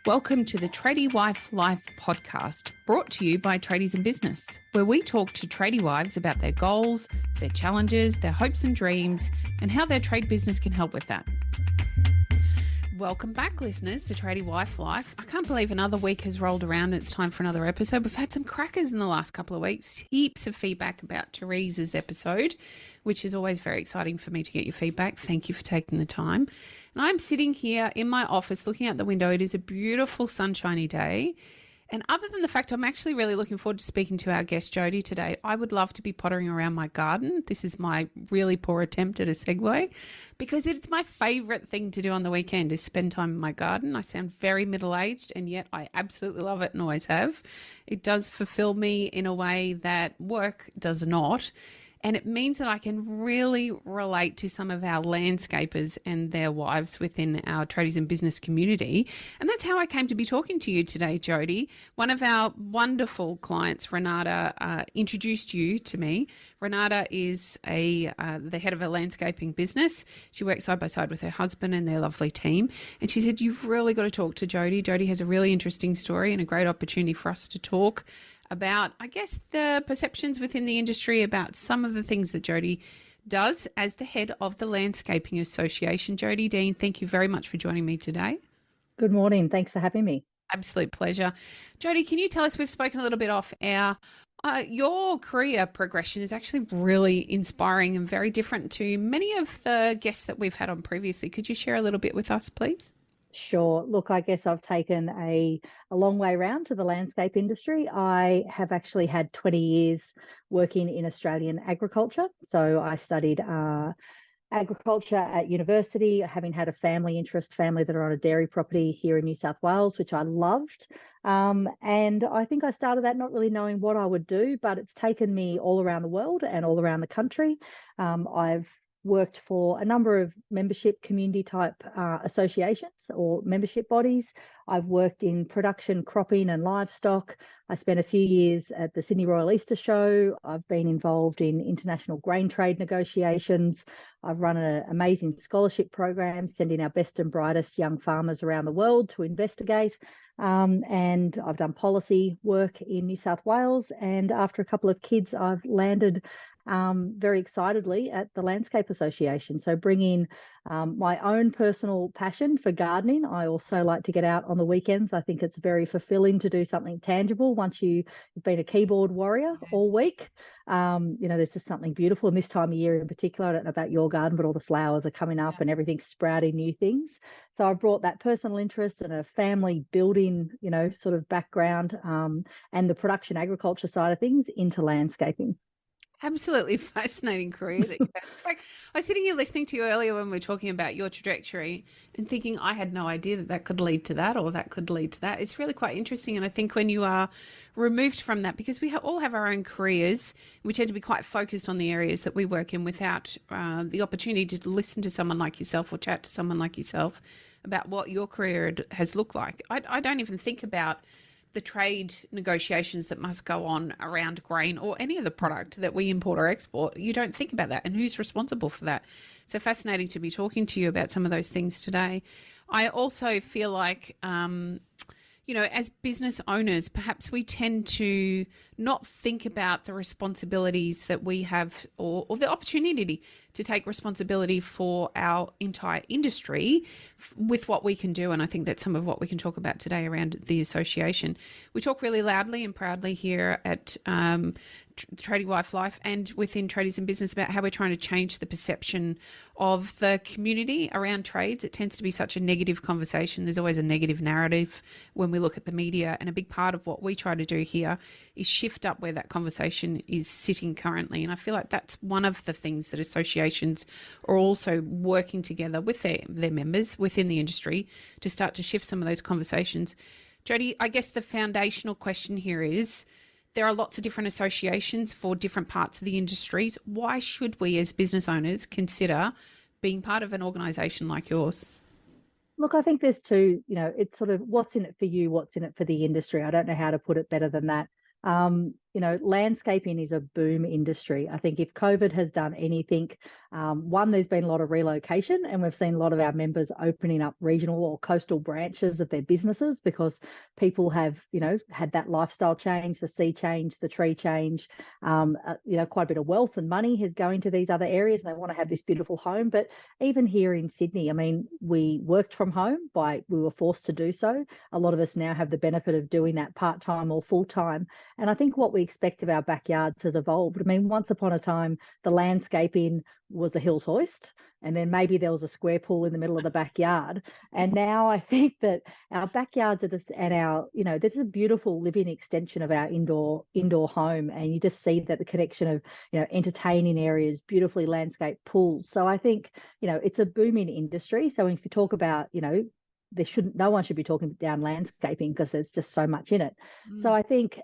Welcome to the Tradie Wife Life podcast, brought to you by Tradies in Business, where we talk to tradie wives about their goals, their challenges, their hopes and dreams, and how their trade business can help with that. Welcome back, listeners, to Tradie Wife Life. I can't believe another week has rolled around and it's time for another episode. We've had some crackers in the last couple of weeks. Heaps of feedback about Therese's episode, which is always very exciting for me to get your feedback. Thank you for taking the time. And I'm sitting here in my office looking out the window. It is a beautiful sunshiny day. And other than the fact I'm actually really looking forward to speaking to our guest Jody today, I would love to be pottering around my garden. This is my really poor attempt at a segue because it's my favourite thing to do on the weekend is spend time in my garden. I sound very middle-aged and yet I absolutely love it and always have. It does fulfill me in a way that work does not. And it means that I can really relate to some of our landscapers and their wives within our Tradies in Business community. And that's how I came to be talking to you today, Jody. One of our wonderful clients, Renata, introduced you to me. Renata is the head of a landscaping business. She works side by side with her husband and their lovely team. And she said, you've really got to talk to Jody. Jody has a really interesting story and a great opportunity for us to talk about, I guess, the perceptions within the industry about some of the things that Jody does as the head of the Landscaping Association. Jody Dean, thank you very much for joining me today. Good morning. Thanks for having me. Absolute pleasure. Jody, can you tell us, we've spoken a little bit off air, your career progression is actually really inspiring and very different to many of the guests that we've had on previously. Could you share a little bit with us, please? Sure. Look, I guess I've taken a long way round to the landscape industry. I have actually had 20 years working in Australian agriculture. So I studied agriculture at university, having had a family that are on a dairy property here in New South Wales, which I loved. And I think I started that not really knowing what I would do, but it's taken me all around the world and all around the country. I've worked for a number of membership community type associations or membership bodies. I've worked in production, cropping and livestock. I spent a few years at the Sydney Royal Easter Show. I've been involved in international grain trade negotiations. I've run an amazing scholarship program, sending our best and brightest young farmers around the world to investigate. And I've done policy work in New South Wales. And after a couple of kids, I've landed very excitedly at the Landscape Association. So bringing my own personal passion for gardening. I also like to get out on the weekends. I think it's very fulfilling to do something tangible once you've been a keyboard warrior all week. There's just something beautiful. And this time of year in particular, I don't know about your garden, but all the flowers are coming up and everything's sprouting new things. So I brought that personal interest and a family building, sort of background and the production agriculture side of things into landscaping. Absolutely fascinating career that you've had. In fact, I was sitting here listening to you earlier when we were talking about your trajectory and thinking I had no idea that could lead to that or that could lead to that. It's really quite interesting. And I think when you are removed from that, because we all have our own careers, we tend to be quite focused on the areas that we work in without the opportunity to listen to someone like yourself or chat to someone like yourself about what your career has looked like. I don't even think about the trade negotiations that must go on around grain or any other product that we import or export. You don't think about that and who's responsible for that. So fascinating to be talking to you about some of those things today. I also feel like, as business owners, perhaps we tend to not think about the responsibilities that we have or the opportunity to take responsibility for our entire industry with what we can do. And I think that's some of what we can talk about today around the association. We talk really loudly and proudly here at Tradie Wife Life and within Tradies in Business about how we're trying to change the perception of the community around trades. It tends to be such a negative conversation. There's always a negative narrative when we look at the media. And a big part of what we try to do here is shift up where that conversation is sitting currently. And I feel like that's one of the things that associations are also working together with their members within the industry to start to shift some of those conversations. Jody, I guess the foundational question here is, there are lots of different associations for different parts of the industries. Why should we as business owners consider being part of an organisation like yours? Look, I think there's two, it's sort of what's in it for you, what's in it for the industry. I don't know how to put it better than that. landscaping is a boom industry. I think if COVID has done anything, one, there's been a lot of relocation, and we've seen a lot of our members opening up regional or coastal branches of their businesses because people have, had that lifestyle change, the sea change, the tree change. Quite a bit of wealth and money is going to these other areas, and they want to have this beautiful home. But even here in Sydney, I mean, we worked from home we were forced to do so. A lot of us now have the benefit of doing that part-time or full-time. And I think what we expect of our backyards has evolved. I mean, once upon a time, the landscaping was a Hills hoist, and then maybe there was a square pool in the middle of the backyard. And now I think that our backyards are just, and our, this is a beautiful living extension of our indoor home. And you just see that the connection of, entertaining areas, beautifully landscaped pools. So I think, it's a booming industry. So if you talk about, no one should be talking down landscaping because there's just so much in it. So I think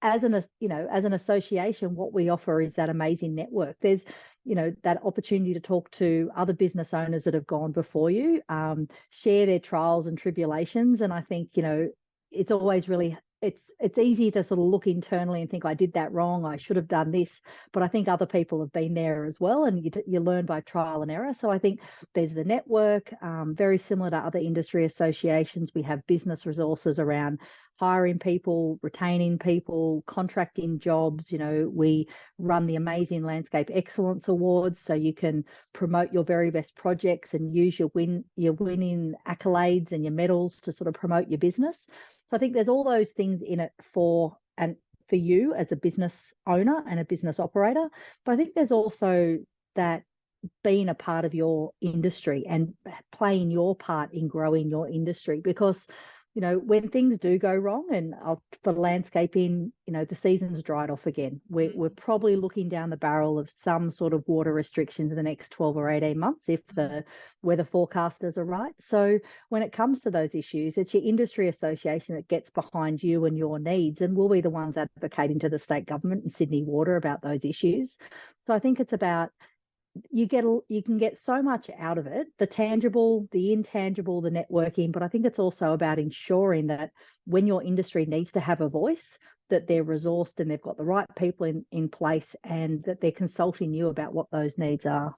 as an association, what we offer is that amazing network. There's, that opportunity to talk to other business owners that have gone before you, share their trials and tribulations. And I think, it's always really, it's easy to sort of look internally and think, I did that wrong, I should have done this. But I think other people have been there as well, and you learn by trial and error. So I think there's the network, very similar to other industry associations. We have business resources around hiring people, retaining people, contracting jobs. We run the amazing Landscape Excellence Awards, so you can promote your very best projects and use your winning accolades and your medals to sort of promote your business. So I think there's all those things in it for you as a business owner and a business operator. But I think there's also that being a part of your industry and playing your part in growing your industry, because when things do go wrong, and for landscaping, the season's dried off again. We're probably looking down the barrel of some sort of water restrictions in the next 12 or 18 months if the weather forecasters are right. So when it comes to those issues, it's your industry association that gets behind you and your needs, and we'll be the ones advocating to the state government and Sydney Water about those issues. So I think it's about, you can get so much out of it, the tangible, the intangible, the networking. But I think it's also about ensuring that when your industry needs to have a voice, that they're resourced and they've got the right people in place, and that they're consulting you about what those needs are.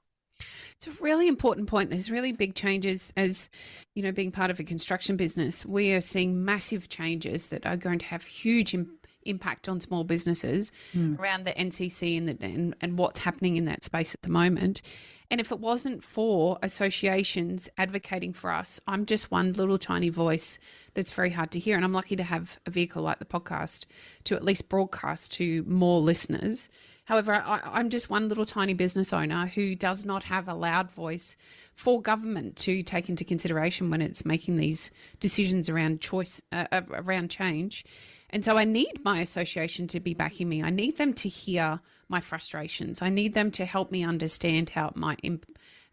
It's a really important point. There's really big changes as, being part of a construction business. We are seeing massive changes that are going to have huge impact on small businesses around the NCC and what's happening in that space at the moment. And if it wasn't for associations advocating for us, I'm just one little tiny voice that's very hard to hear. And I'm lucky to have a vehicle like the podcast to at least broadcast to more listeners. However, I'm just one little tiny business owner who does not have a loud voice for government to take into consideration when it's making these decisions around around change. And so I need my association to be backing me. I need them to hear my frustrations. I need them to help me understand how it might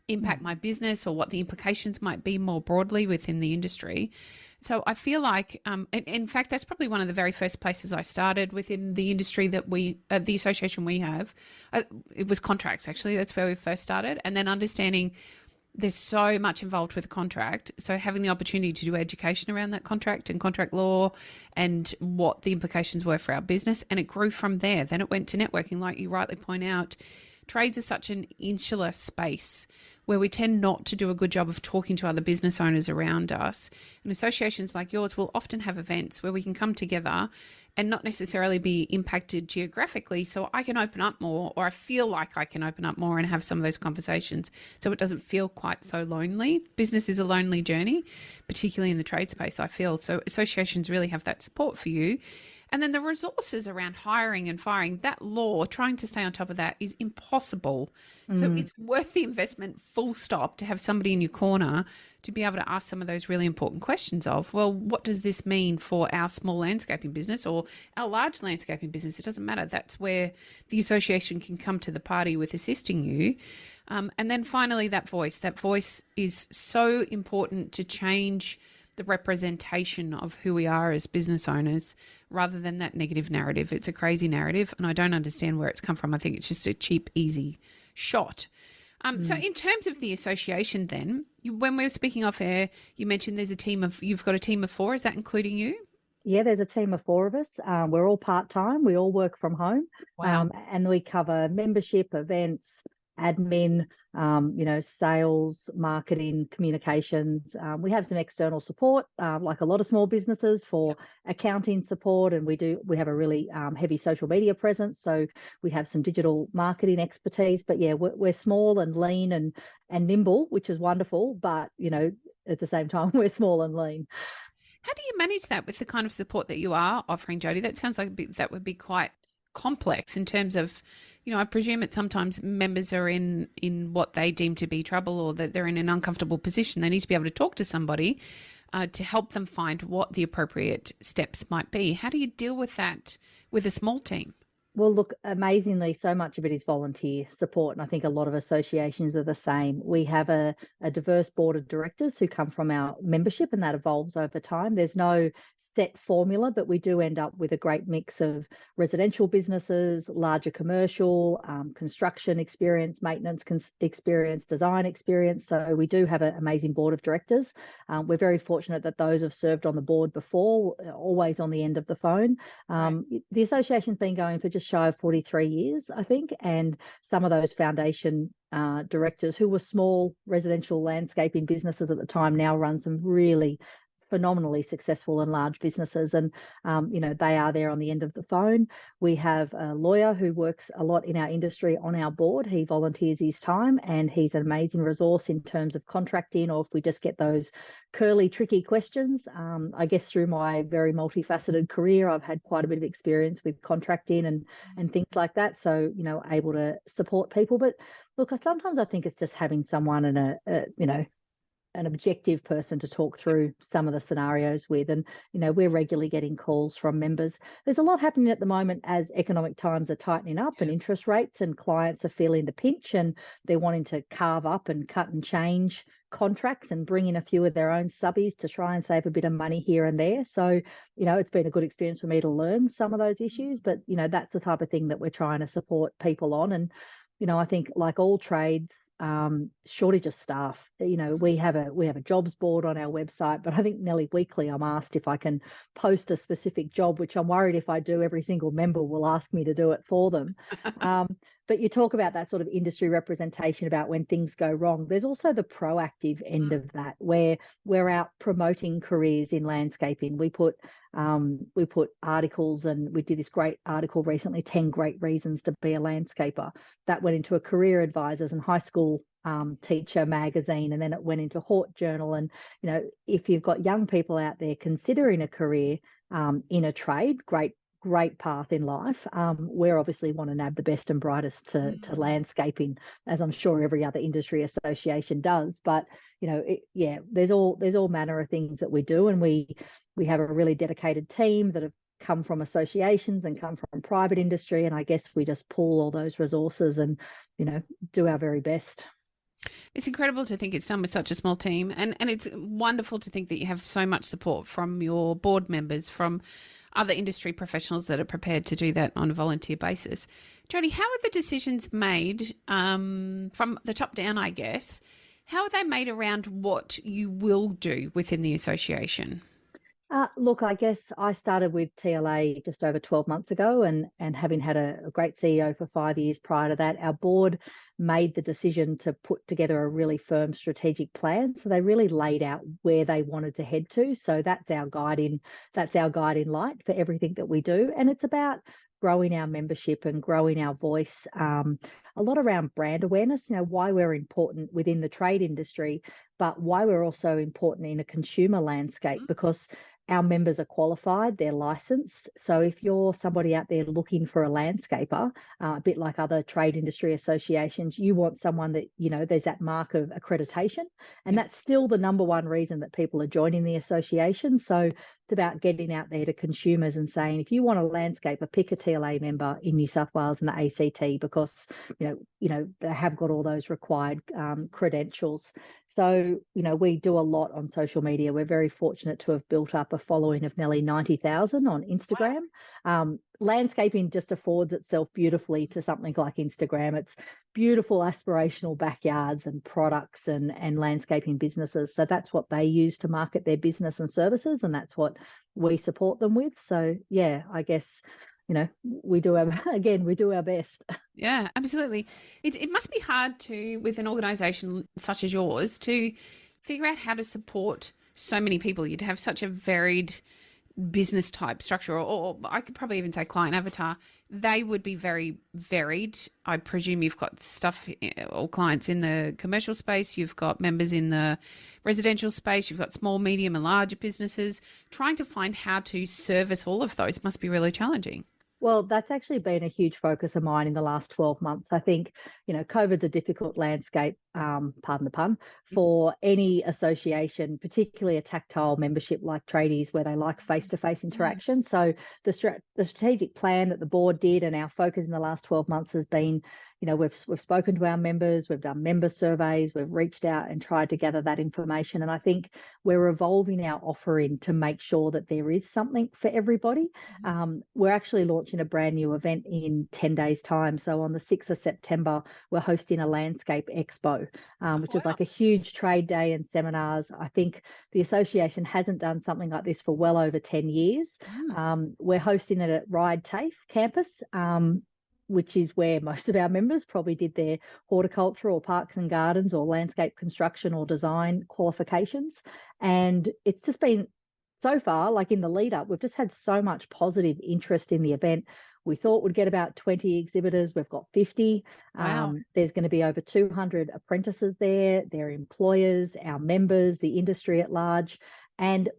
impact my business, or what the implications might be more broadly within the industry. So I feel like, in fact, that's probably one of the very first places I started within the industry that the association we have. It was contracts, actually. That's where we first started. And then understanding there's so much involved with a contract. So having the opportunity to do education around that contract and contract law and what the implications were for our business. And it grew from there. Then it went to networking, like you rightly point out. Trades is such an insular space where we tend not to do a good job of talking to other business owners around us. And associations like yours will often have events where we can come together and not necessarily be impacted geographically. So I can open up more, or I feel like I can open up more and have some of those conversations, so it doesn't feel quite so lonely. Business is a lonely journey, particularly in the trade space, I feel. So associations really have that support for you. And then the resources around hiring and firing, that law, trying to stay on top of that is impossible. So it's worth the investment, full stop, to have somebody in your corner to be able to ask some of those really important questions of, well, what does this mean for our small landscaping business or our large landscaping business? It doesn't matter. That's where the association can come to the party with assisting you. And then finally, that voice is so important to change the representation of who we are as business owners, rather than that negative narrative. It's a crazy narrative, and I don't understand where it's come from. I think it's just a cheap, easy shot. So in terms of the association then, when we were speaking off air, you mentioned you've got a team of 4. Is that including you? Yeah, there's a team of 4 of us. We're all part-time. We all work from home, Wow. and we cover membership, events, admin, sales, marketing, communications. We have some external support, like a lot of small businesses, for accounting support, and we have a really heavy social media presence. So we have some digital marketing expertise. But yeah, we're small and lean and nimble, which is wonderful. But at the same time, we're small and lean. How do you manage that with the kind of support that you are offering, Jody? That sounds like that would be quite complex in terms of, I presume that sometimes members are in what they deem to be trouble, or that they're in an uncomfortable position. They need to be able to talk to somebody to help them find what the appropriate steps might be. How do you deal with that with a small team? Well, look, amazingly, so much of it is volunteer support. And I think a lot of associations are the same. We have a diverse board of directors who come from our membership, and that evolves over time. There's no set formula, but we do end up with a great mix of residential businesses, larger commercial, construction experience, maintenance experience, design experience. So we do have an amazing board of directors. We're very fortunate that those have served on the board before, always on the end of the phone. Right. The association's been going for just shy of 43 years, I think, and some of those foundation directors, who were small residential landscaping businesses at the time, now run some really phenomenally successful and large businesses, and they are there on the end of the phone. We have a lawyer who works a lot in our industry on our board. He volunteers his time, and he's an amazing resource in terms of contracting, or if we just get those curly, tricky questions. I guess through my very multifaceted career, I've had quite a bit of experience with contracting and things like that, so able to support people. But look, sometimes I think it's just having someone and an objective person to talk through some of the scenarios with. And, we're regularly getting calls from members. There's a lot happening at the moment as economic times are tightening up and interest rates, and clients are feeling the pinch, and they're wanting to carve up and cut and change contracts and bring in a few of their own subbies to try and save a bit of money here and there. So, it's been a good experience for me to learn some of those issues, but, that's the type of thing that we're trying to support people on. And, I think, like all trades, shortage of staff. We have a jobs board on our website, but I think nearly weekly I'm asked if I can post a specific job, which I'm worried if I do, every single member will ask me to do it for them. But you talk about that sort of industry representation about when things go wrong. There's also the proactive end of that, where we're out promoting careers in landscaping. We put articles, and we did this great article recently, 10 great reasons to be a landscaper. That went into a career advisors and high school teacher magazine, and then it went into Hort Journal. And if you've got young people out there considering a career in a trade, great path in life. We obviously want to nab the best and brightest to landscaping, as I'm sure every other industry association does. But there's all manner of things that we do, and we have a really dedicated team that have come from associations and come from private industry, and I guess we just pool all those resources and do our very best. It's incredible to think it's done with such a small team, and it's wonderful to think that you have so much support from your board members, from other industry professionals that are prepared to do that on a volunteer basis. Jody, how are the decisions made from the top down, I guess? How are they made around what you will do within the association? Look, I guess I started with TLA just over 12 months ago, and having had a great CEO for 5 years prior to that, our board made the decision to put together a really firm strategic plan. So they really laid out where they wanted to head to. So that's our guiding light for everything that we do. And it's about growing our membership and growing our voice. A lot around brand awareness, why we're important within the trade industry, but why we're also important in a consumer landscape, because our members are qualified, they're licensed. So if you're somebody out there looking for a landscaper, a bit like other trade industry associations, you want someone that, there's that mark of accreditation. And Yes. that's still the number one reason that people are joining the association. So it's about getting out there to consumers and saying, if you want a landscaper, pick a TLA member in New South Wales and the ACT, because, they have got all those required credentials. So, we do a lot on social media. We're very fortunate to have built up a following of nearly 90,000 on Instagram. Landscaping just affords itself beautifully to something like Instagram. It's beautiful aspirational backyards and products and landscaping businesses. So that's what they use to market their business and services, and that's what we support them with. So yeah, I guess, you know, we do our best. Yeah, absolutely. It must be hard to, with an organisation such as yours, to figure out how to support so many people. You'd have such a varied business type structure, or I could probably even say client avatar. They would be very varied. I presume you've got stuff or clients in the commercial space, you've got members in the residential space, you've got small, medium and larger businesses. Trying to find how to service all of those must be really challenging. Well, that's actually been a huge focus of mine in the last 12 months. I think, you know, COVID's a difficult landscape, pardon the pun, for any association, particularly a tactile membership like tradies, where they like face-to-face interaction. So the strategic plan that the board did and our focus in the last 12 months has been, you know, we've spoken to our members, we've done member surveys, we've reached out and tried to gather that information. And I think we're evolving our offering to make sure that there is something for everybody. We're actually launching a brand new event in 10 days' time. So on the 6th of September, we're hosting a landscape expo, which is like a huge trade day and seminars. I think the association hasn't done something like this for well over 10 years. We're hosting it at Ryde TAFE campus, which is where most of our members probably did their horticulture or parks and gardens or landscape construction or design qualifications. And it's just been, so far, like in the lead up, we've just had so much positive interest in the event. We thought we'd get about 20 exhibitors. We've got 50. Wow. There's going to be over 200 apprentices there, their employers, our members, the industry at large. And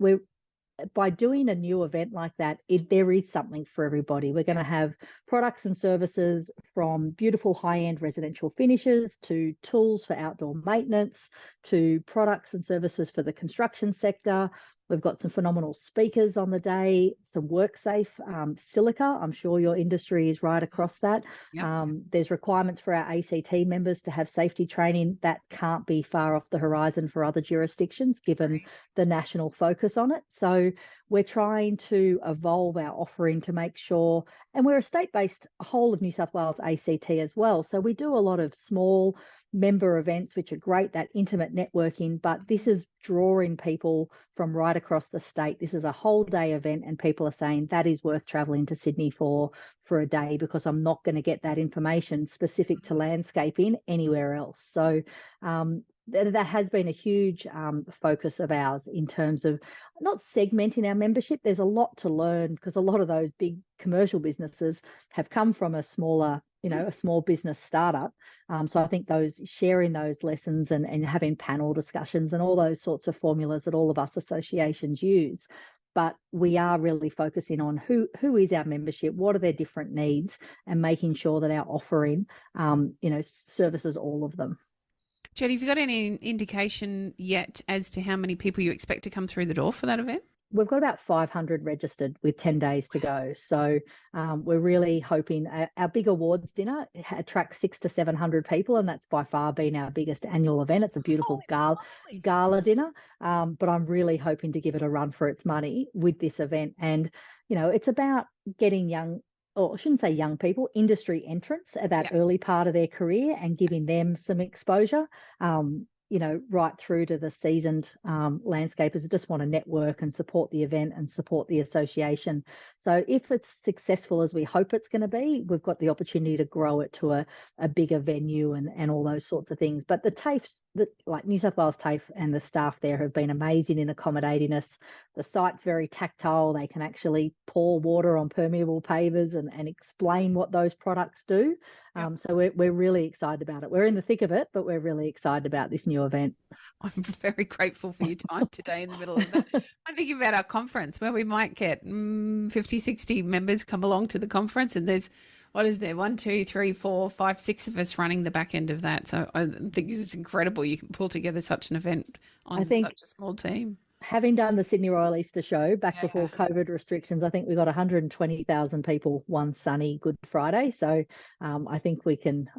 by doing a new event like that, there is something for everybody. We're going to have products and services from beautiful high-end residential finishes to tools for outdoor maintenance to products and services for the construction sector. We've got some phenomenal speakers on the day, some WorkSafe, silica. I'm sure your industry is right across that. Yep. There's requirements for our ACT members to have safety training that can't be far off the horizon for other jurisdictions, given the national focus on it. So we're trying to evolve our offering to make sure, and we're a state-based whole of New South Wales ACT as well. So we do a lot of small member events, which are great, that intimate networking, but this is drawing people from right across the state. This is a whole day event, and people are saying that is worth traveling to Sydney for a day, because I'm not going to get that information specific to landscaping anywhere else. So that has been a huge focus of ours in terms of not segmenting our membership. There's a lot to learn, because a lot of those big commercial businesses have come from a smaller, you know, a small business startup. So I think sharing those lessons and having panel discussions and all those sorts of formulas that all of us associations use. But we are really focusing on who is our membership, what are their different needs, and making sure that our offering, you know, services all of them. Jody, have you got any indication yet as to how many people you expect to come through the door for that event? We've got about 500 registered with 10 days to go. So we're really hoping our big awards dinner attracts 600 to 700 people, and that's by far been our biggest annual event. It's a beautiful gala dinner, but I'm really hoping to give it a run for its money with this event. And, you know, it's about getting young, or I shouldn't say young people, industry entrants at that early part of their career and giving them some exposure. You know, right through to the seasoned landscapers who just want to network and support the event and support the association. So if it's successful as we hope it's going to be, we've got the opportunity to grow it to a bigger venue and all those sorts of things. But the TAFEs, like New South Wales TAFE and the staff there have been amazing in accommodating us. The site's very tactile. They can actually pour water on permeable pavers and explain what those products do. So we're really excited about it. We're in the thick of it, but we're really excited about this new event. I'm very grateful for your time today in the middle of that. I'm thinking about our conference where we might get 50, 60 members come along to the conference, and there's, what is there, 1, 2, 3, 4, 5, 6 of us running the back end of that. So I think it's incredible you can pull together such an event on such a small team. having done the Sydney Royal Easter Show back Yeah. before COVID restrictions, I think we got 120,000 people one sunny Good Friday. So I think we can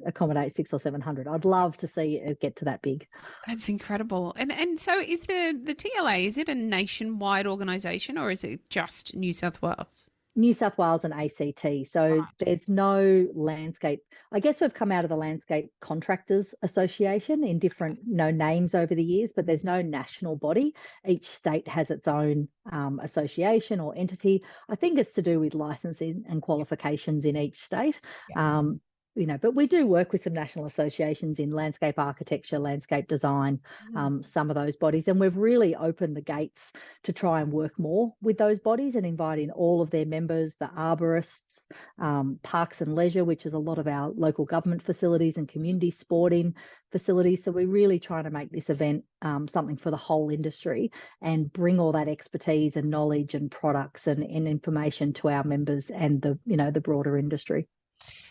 accommodate 600 or 700. I'd love to see it get to that big. That's incredible. And so is the TLA, is it a nationwide organisation or is it just New South Wales? New South Wales and ACT. So Right. there's no landscape. I guess we've come out of the Landscape Contractors Association in different, names over the years, but there's no national body. Each state has its own association or entity. I think it's to do with licensing and qualifications in each state. Yeah. But we do work with some national associations in landscape architecture, landscape design, some of those bodies, and we've really opened the gates to try and work more with those bodies and invite in all of their members, the arborists, parks and leisure, which is a lot of our local government facilities and community sporting facilities. So we're really trying to make this event something for the whole industry and bring all that expertise and knowledge and products and information to our members and the broader industry.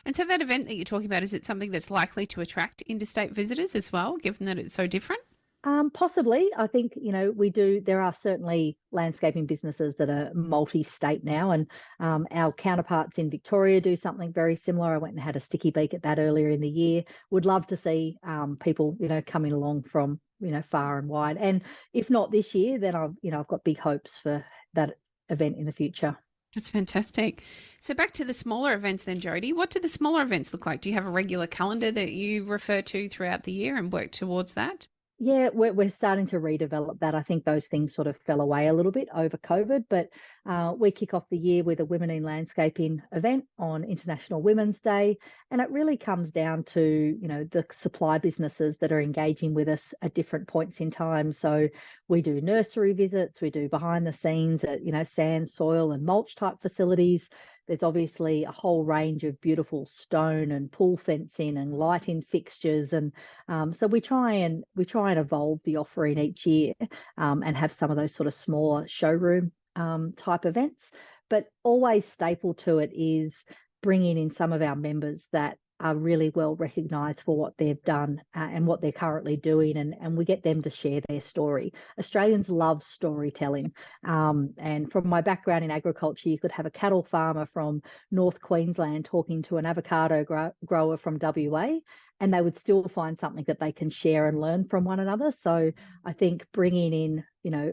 And so that event that you're talking about, is it something that's likely to attract interstate visitors as well, given that it's so different? Possibly. I think, there are certainly landscaping businesses that are multi-state now, and our counterparts in Victoria do something very similar. I went and had a sticky beak at that earlier in the year. Would love to see people, coming along from, far and wide. And if not this year, then I've got big hopes for that event in the future. That's fantastic. So back to the smaller events then, Jody. What do the smaller events look like? Do you have a regular calendar that you refer to throughout the year and work towards that? Yeah, we're starting to redevelop that. I think those things sort of fell away a little bit over COVID, but we kick off the year with a Women in Landscaping event on International Women's Day, and it really comes down to the supply businesses that are engaging with us at different points in time. So we do nursery visits, we do behind the scenes at sand, soil, and mulch type facilities. There's obviously a whole range of beautiful stone and pool fencing and lighting fixtures, and so we try and evolve the offering each year, and have some of those sort of smaller showroom type events. But always staple to it is bringing in some of our members that are really well recognised for what they've done and what they're currently doing, and we get them to share their story. Australians love storytelling, and from my background in agriculture, you could have a cattle farmer from North Queensland talking to an avocado grower from WA, and they would still find something that they can share and learn from one another. So I think bringing in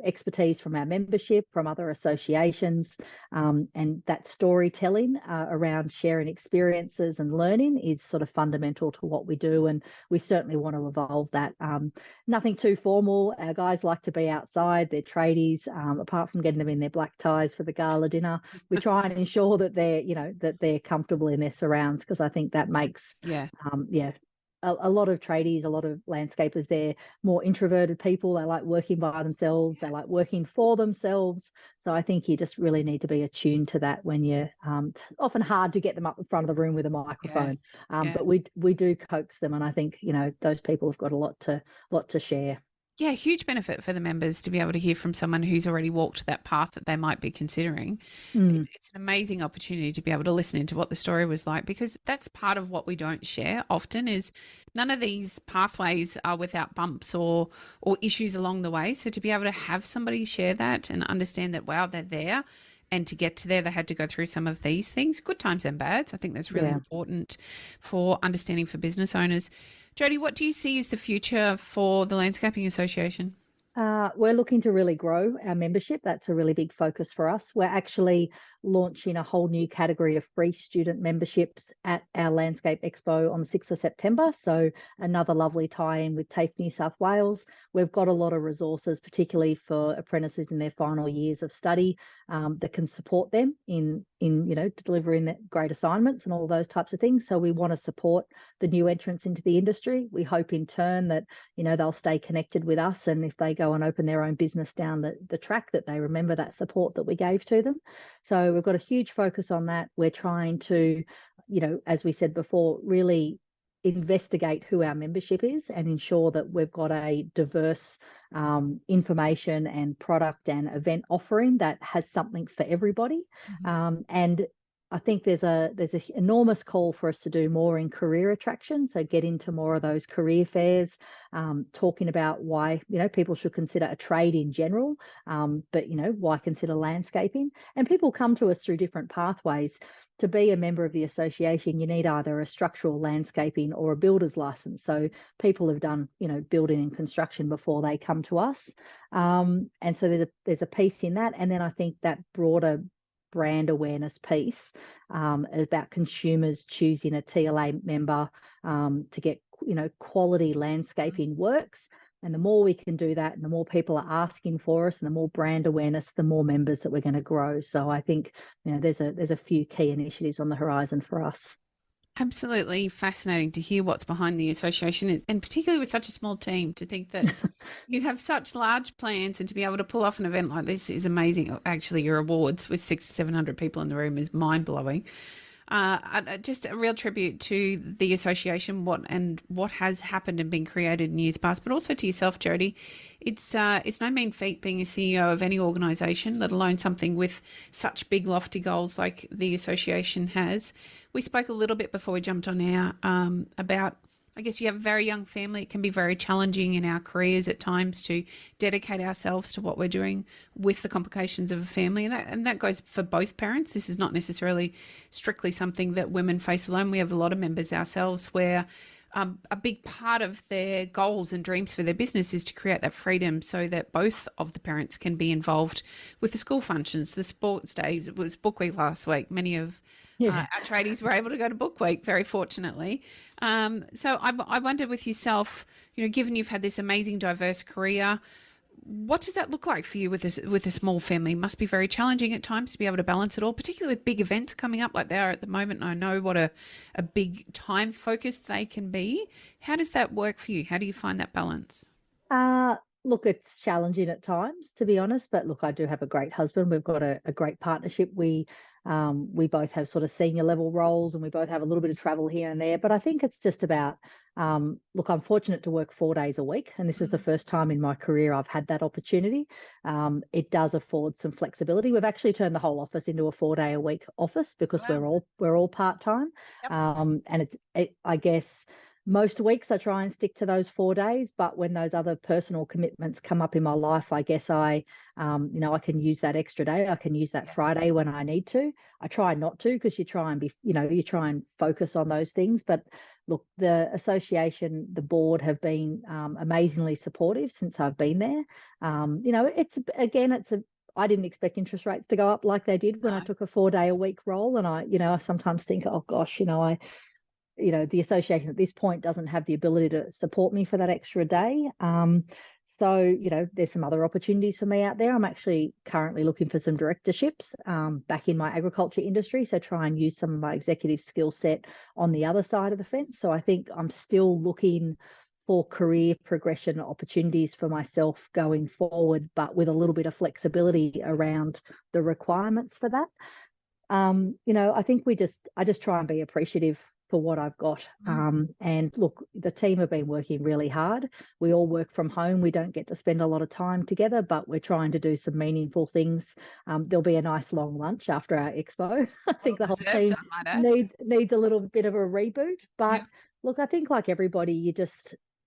expertise from our membership, from other associations, and that storytelling around sharing experiences and learning is sort of fundamental to what we do, and we certainly want to evolve that. Nothing too formal. Our guys like to be outside. They're tradies. Apart from getting them in their black ties for the gala dinner, we try and ensure that they're comfortable in their surrounds, because I think that makes Yeah. A lot of tradies, a lot of landscapers, they're more introverted people. They like working by themselves. They like working for themselves. So I think you just really need to be attuned to that when you're often hard to get them up in front of the room with a microphone. Yes. But we do coax them, and I think those people have got a lot to share. Yeah, huge benefit for the members to be able to hear from someone who's already walked that path that they might be considering. It's an amazing opportunity to be able to listen into what the story was like, because that's part of what we don't share often is none of these pathways are without bumps or issues along the way. So to be able to have somebody share that and understand that, wow, they're there, and to get to there, they had to go through some of these things, good times and bads. I think that's really important for understanding for business owners. Jody, what do you see as the future for the Landscaping Association? We're looking to really grow our membership. That's a really big focus for us. We're actually launching a whole new category of free student memberships at our Landscape Expo on the 6th of September. So another lovely tie-in with TAFE New South Wales. We've got a lot of resources, particularly for apprentices in their final years of study, that can support them in delivering great assignments and all those types of things. So we want to support the new entrants into the industry. We hope in turn that they'll stay connected with us, and if they go and open their own business down the track, that they remember that support that we gave to them. So we've got a huge focus on that. We're trying to, as we said before, really investigate who our membership is and ensure that we've got a diverse information and product and event offering that has something for everybody. And I think there's a enormous call for us to do more in career attraction. So get into more of those career fairs, talking about why, people should consider a trade in general, but, why consider landscaping? And people come to us through different pathways. To be a member of the association, you need either a structural landscaping or a builder's license. So people have done, building and construction before they come to us. And so there's a piece in that. And then I think that broader brand awareness piece, about consumers choosing a TLA member to get, quality landscaping works. And the more we can do that, and the more people are asking for us, and the more brand awareness, the more members that we're going to grow. So I think, there's a few key initiatives on the horizon for us. Absolutely fascinating to hear what's behind the association, and particularly with such a small team, to think that you have such large plans, and to be able to pull off an event like this is amazing. Actually, your awards with 600 to 700 people in the room is mind-blowing. Just a real tribute to the association, what has happened and been created in years past, but also to yourself, Jody. It's no mean feat being a CEO of any organisation, let alone something with such big, lofty goals like the association has. We spoke a little bit before we jumped on air about, I guess, you have a very young family. It can be very challenging in our careers at times to dedicate ourselves to what we're doing with the complications of a family. And that goes for both parents. This is not necessarily strictly something that women face alone. We have a lot of members ourselves where a big part of their goals and dreams for their business is to create that freedom so that both of the parents can be involved with the school functions, the sports days. It was Book Week last week. Many of our tradies were able to go to Book Week, very fortunately. So I wonder with yourself, given you've had this amazing diverse career, what does that look like for you with a small family? It must be very challenging at times to be able to balance it all, particularly with big events coming up like they are at the moment. And I know what a big time focus they can be. How does that work for you? How do you find that balance? Look, it's challenging at times, to be honest. But look, I do have a great husband. We've got a great partnership. We both have sort of senior level roles, and we both have a little bit of travel here and there. But I think it's just about, look, I'm fortunate to work 4 days a week, and this is the first time in my career I've had that opportunity. It does afford some flexibility. We've actually turned the whole office into a 4-day-a-week office because we're all part time. Yep. And I guess most weeks I try and stick to those 4 days, but when those other personal commitments come up in my life, I guess I can use that extra day. I can use that Friday when I need to. I try not to, because you try and focus on those things. But look, the association, the board have been amazingly supportive since I've been there. I didn't expect interest rates to go up like they did when I took a 4-day-a-week role. And I sometimes think, oh gosh, the association at this point doesn't have the ability to support me for that extra day. So, there's some other opportunities for me out there. I'm actually currently looking for some directorships back in my agriculture industry. So try and use some of my executive skill set on the other side of the fence. So I think I'm still looking for career progression opportunities for myself going forward, but with a little bit of flexibility around the requirements for that. I think I just try and be appreciative for what I've got. And look, the team have been working really hard. We all work from home. We don't get to spend a lot of time together, but we're trying to do some meaningful things. There'll be a nice long lunch after our expo. I think the whole team needs a little bit of a reboot. But look, I think like everybody,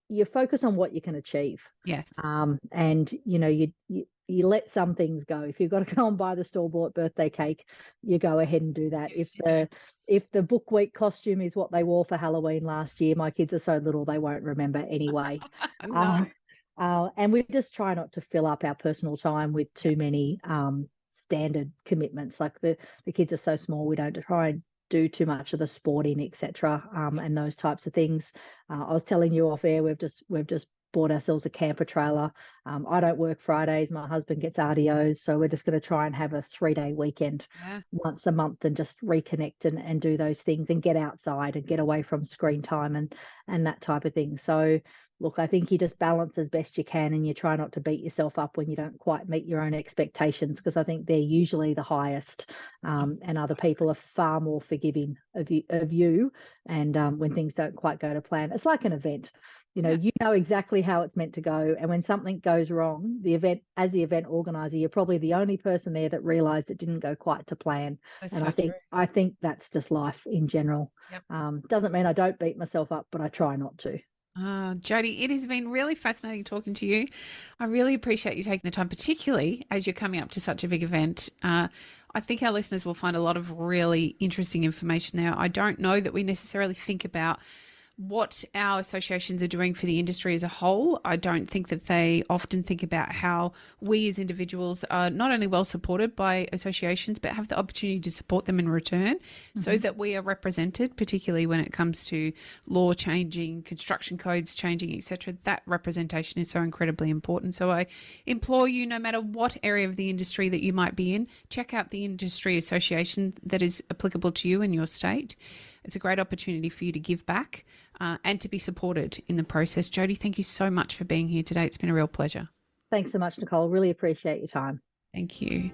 you focus on what you can achieve. Yes. And you let some things go. If you've got to go and buy the store-bought birthday cake, you go ahead and do that. Yes, if the Book Week costume is what they wore for Halloween last year, my kids are so little they won't remember anyway. No. And we just try not to fill up our personal time with too many standard commitments. Like the kids are so small, we don't try and do too much of the sporting, etc., and those types of things. I was telling you off air, we've just bought ourselves a camper trailer. I don't work Fridays. My husband gets RDOs. So we're just going to try and have a 3-day weekend once a month and just reconnect and do those things and get outside and get away from screen time and that type of thing. So, look, I think you just balance as best you can, and you try not to beat yourself up when you don't quite meet your own expectations, because I think they're usually the highest, and other people are far more forgiving of you. And when things don't quite go to plan, it's like an event. Yeah, You know exactly how it's meant to go, and when something goes wrong, the event, as the event organizer, you're probably the only person there that realized it didn't go quite to plan. that's And so true. I think that's just life in general. Yep. Doesn't mean I don't beat myself up, but I try not to. Jody, it has been really fascinating talking to you. I really appreciate you taking the time, particularly as you're coming up to such a big event. I think our listeners will find a lot of really interesting information there. I don't know that we necessarily think about what our associations are doing for the industry as a whole. I don't think that they often think about how we as individuals are not only well supported by associations, but have the opportunity to support them in return, so that we are represented, particularly when it comes to law changing, construction codes changing, etc. That representation is so incredibly important. So I implore you, no matter what area of the industry that you might be in, check out the industry association that is applicable to you in your state. It's a great opportunity for you to give back and to be supported in the process. Jody, thank you so much for being here today. It's been a real pleasure. Thanks so much, Nicole. Really appreciate your time. Thank you.